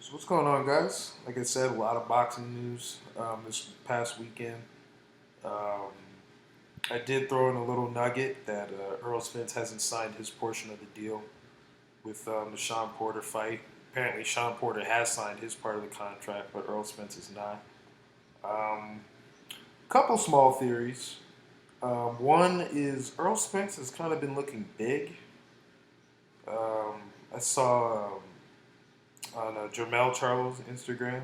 So what's going on, guys? Like I said, a lot of boxing news this past weekend. Um, I did throw in a little nugget that Errol Spence hasn't signed his portion of the deal with the Sean Porter fight. Apparently, Sean Porter has signed his part of the contract, but Errol Spence is not. Um, Couple small theories. One is Earl Spence has kind of been looking big. I saw on Jermel Charles' Instagram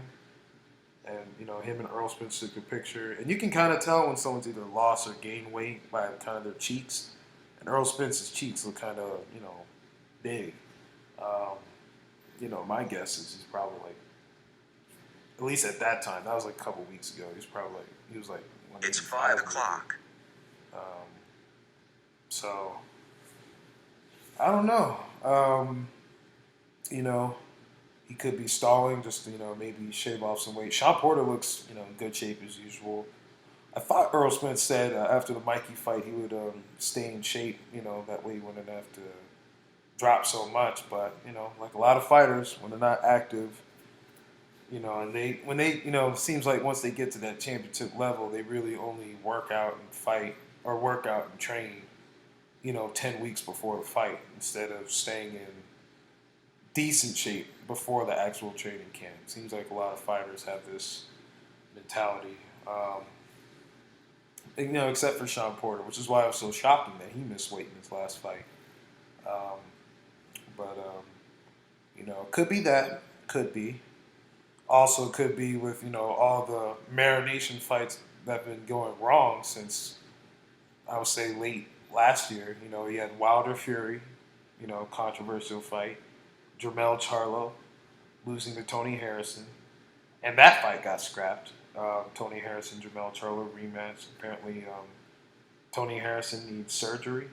and him and Earl Spence took a picture, and you can kind of tell when someone's either lost or gained weight by kind of their cheeks. And Earl Spence's cheeks look kind of big. Um, my guess is he's probably like, at least at that time, that was like a couple weeks ago. He was like It's 185 5 o'clock. Um, so I don't know. You know, he could be stalling just to, maybe shave off some weight. Sean Porter looks in good shape as usual. I thought Earl Spence said after the Mikey fight he would stay in shape. That way he wouldn't have to drop so much. But like a lot of fighters, when they're not active, and it seems like once they get to that championship level, they really only work out and fight or work out and train. 10 weeks before the fight instead of staying in decent shape before the actual training camp. Seems like a lot of fighters have this mentality. Except for Sean Porter, which is why it was so shocking that he missed weight in his last fight. Um, but could be that. Could be. Also, could be with all the marination fights that have been going wrong since I would say late last year. He had Wilder Fury, controversial fight. Jermel Charlo losing to Tony Harrison, and that fight got scrapped. Tony Harrison, Jermel Charlo rematch. Apparently, Tony Harrison needs surgery.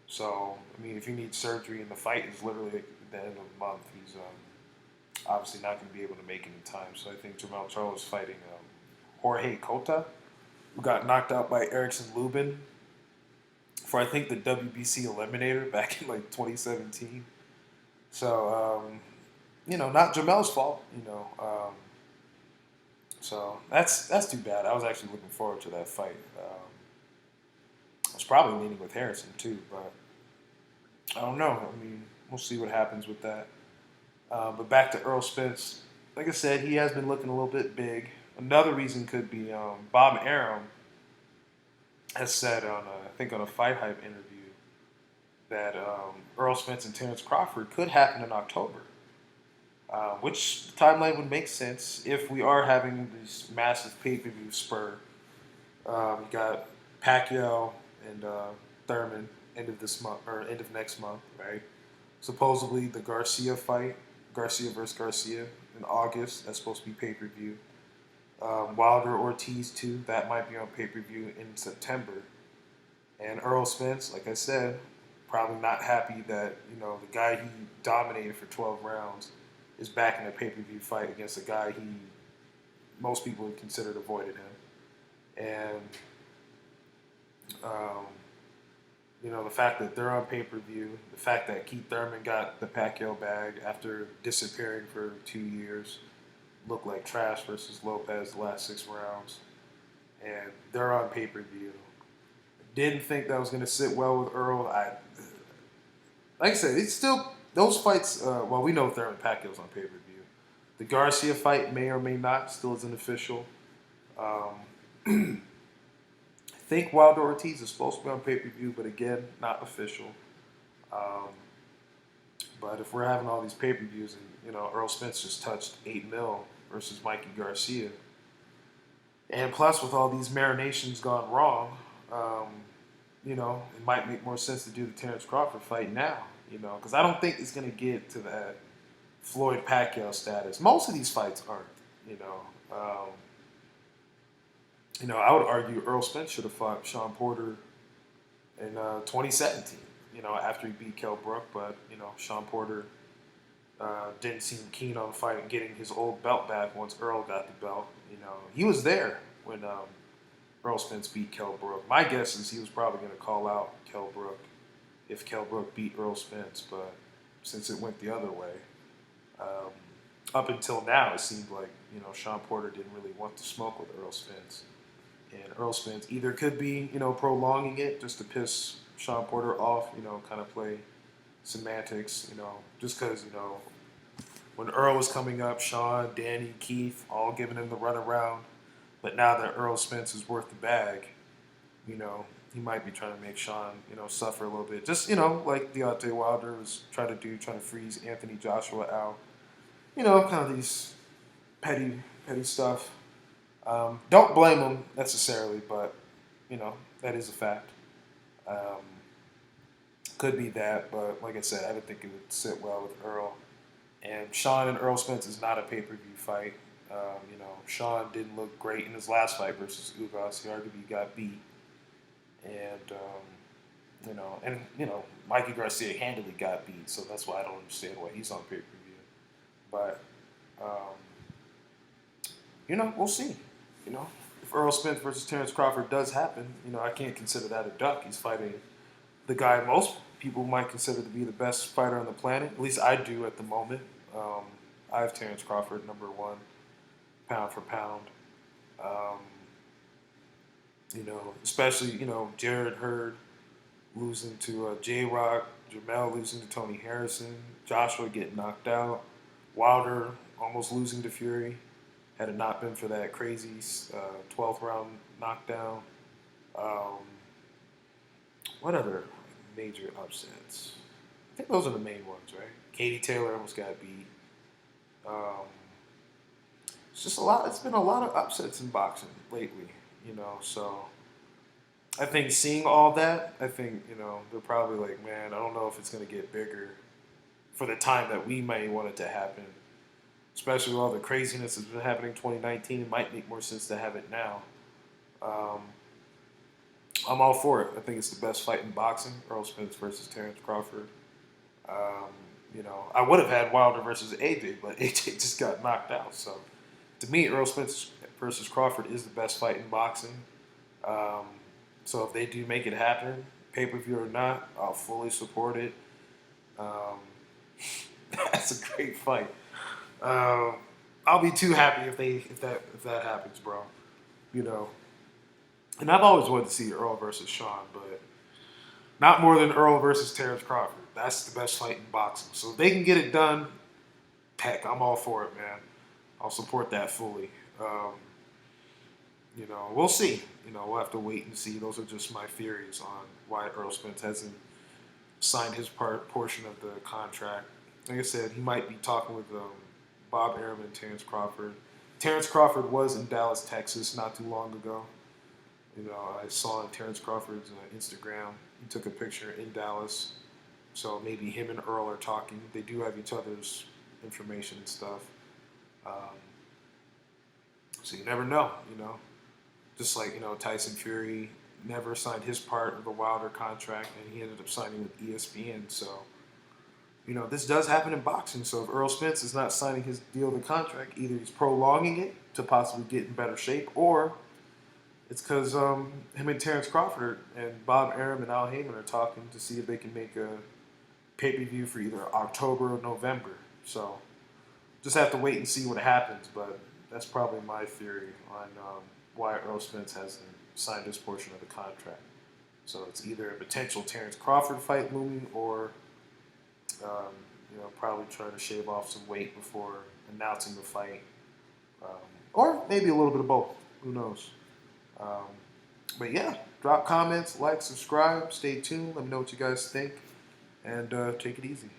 So, I mean, if he needs surgery and the fight is literally at the end of the month, he's obviously not going to be able to make any time. So I think Jermel Charlo is fighting Jorge Cota, who got knocked out by Erickson Lubin for I think the WBC Eliminator back in like 2017. So not Jamel's fault. So that's too bad. I was actually looking forward to that fight. I was probably leaning with Harrison too, but I don't know. I mean, we'll see what happens with that. But back to Earl Spence. Like I said, he has been looking a little bit big. Another reason could be Bob Arum has said on I think on a Fight Hype interview that Earl Spence and Terrence Crawford could happen in October, which the timeline would make sense if we are having this massive pay-per-view spur. You got Pacquiao and Thurman end of this month or end of next month, right? Supposedly the Garcia fight, Garcia versus Garcia in August. That's supposed to be pay-per-view. Wilder Ortiz too. That might be on pay-per-view in September. And Earl Spence, like I said, probably not happy that the guy he dominated for 12 rounds is back in a pay-per-view fight against a guy he most people would consider avoided him. And um, the fact that they're on pay-per-view, the fact that Keith Thurman got the Pacquiao bag after disappearing for 2 years, looked like trash versus Lopez the last 6 rounds, and they're on pay-per-view. Didn't think that was going to sit well with Earl. Like I said, it's still those fights. Well, we know Thurman Pacquiao's on pay-per-view. The Garcia fight may or may not still isn't official. I think Wilder Ortiz is supposed to be on pay-per-view, but again, not official. Um, but if we're having all these pay-per-views and Earl Spence just touched 8 mil versus Mikey Garcia, and plus with all these marinations gone wrong, it might make more sense to do the Terrence Crawford fight now. Because I don't think it's going to get to that Floyd Pacquiao status. Most of these fights aren't. You know, um, I would argue Earl Spence should have fought Sean Porter in 2017. After he beat Kell Brook, but Sean Porter didn't seem keen on fighting, getting his old belt back once Earl got the belt. He was there when Earl Spence beat Kell Brook. My guess is he was probably going to call out Kell Brook if Kell Brook beat Earl Spence, but since it went the other way, um, up until now, it seemed like Sean Porter didn't really want to smoke with Errol Spence, and Errol Spence either could be prolonging it just to piss Sean Porter off, kind of play semantics, just because when Earl was coming up, Sean, Danny, Keith, all giving him the runaround, but now that Errol Spence is worth the bag, he might be trying to make Sean, suffer a little bit. Just, like Deontay Wilder was trying to freeze Anthony Joshua out. Kind of these petty stuff. Don't blame him necessarily, but, that is a fact. Um, could be that, but like I said, I didn't think it would sit well with Earl. And Sean and Errol Spence is not a pay-per-view fight. Sean didn't look great in his last fight versus Ugas. He arguably got beat. And, Mikey Garcia handily got beat, so that's why I don't understand why he's on pay-per-view. But, we'll see. If Errol Spence versus Terrence Crawford does happen, I can't consider that a duck. He's fighting the guy most people might consider to be the best fighter on the planet. At least I do at the moment. I have Terrence Crawford number one, pound for pound. Um, Especially, Jared Hurd losing to J-Rock, Jamel losing to Tony Harrison, Joshua getting knocked out, Wilder almost losing to Fury, had it not been for that crazy 12th round knockdown. Um, what other major upsets? I think those are the main ones, right? Katie Taylor almost got beat. Um, it's been a lot of upsets in boxing lately, so I think seeing all that, I think, they're probably like, man, I don't know if it's going to get bigger for the time that we may want it to happen, especially with all the craziness that's been happening in 2019. It might make more sense to have it now. Um, I'm all for it. I think it's the best fight in boxing, Errol Spence versus Terrence Crawford. Um, I would have had Wilder versus AJ, but AJ just got knocked out. So, to me, Errol Spence versus Crawford is the best fight in boxing. Um, so if they do make it happen, pay-per-view or not, I'll fully support it. Um, that's a great fight. Um, I'll be too happy if that happens, bro. You know, and I've always wanted to see Earl versus Sean, but not more than Earl versus Terrence Crawford. That's the best fight in boxing. So if they can get it done, heck, I'm all for it, man. I'll support that fully. We'll see. We'll have to wait and see. Those are just my theories on why Errol Spence hasn't signed his portion of the contract. Like I said, he might be talking with Bob Arum and Terrence Crawford. Terrence Crawford was in Dallas, Texas, not too long ago. I saw on Terrence Crawford's Instagram, he took a picture in Dallas. So maybe him and Earl are talking. They do have each other's information and stuff. So you never know. Just like, Tyson Fury never signed his part of the Wilder contract, and he ended up signing with ESPN. So, this does happen in boxing. So if Errol Spence is not signing his deal of the contract, either he's prolonging it to possibly get in better shape, or it's because him and Terrence Crawford and Bob Arum and Al Heyman are talking to see if they can make a pay-per-view for either October or November. So just have to wait and see what happens, but that's probably my theory on why Errol Spence hasn't signed his portion of the contract. So it's either a potential Terrence Crawford fight looming, or probably trying to shave off some weight before announcing the fight, or maybe a little bit of both. Who knows? But yeah, drop comments, like, subscribe, stay tuned. Let me know what you guys think, and take it easy.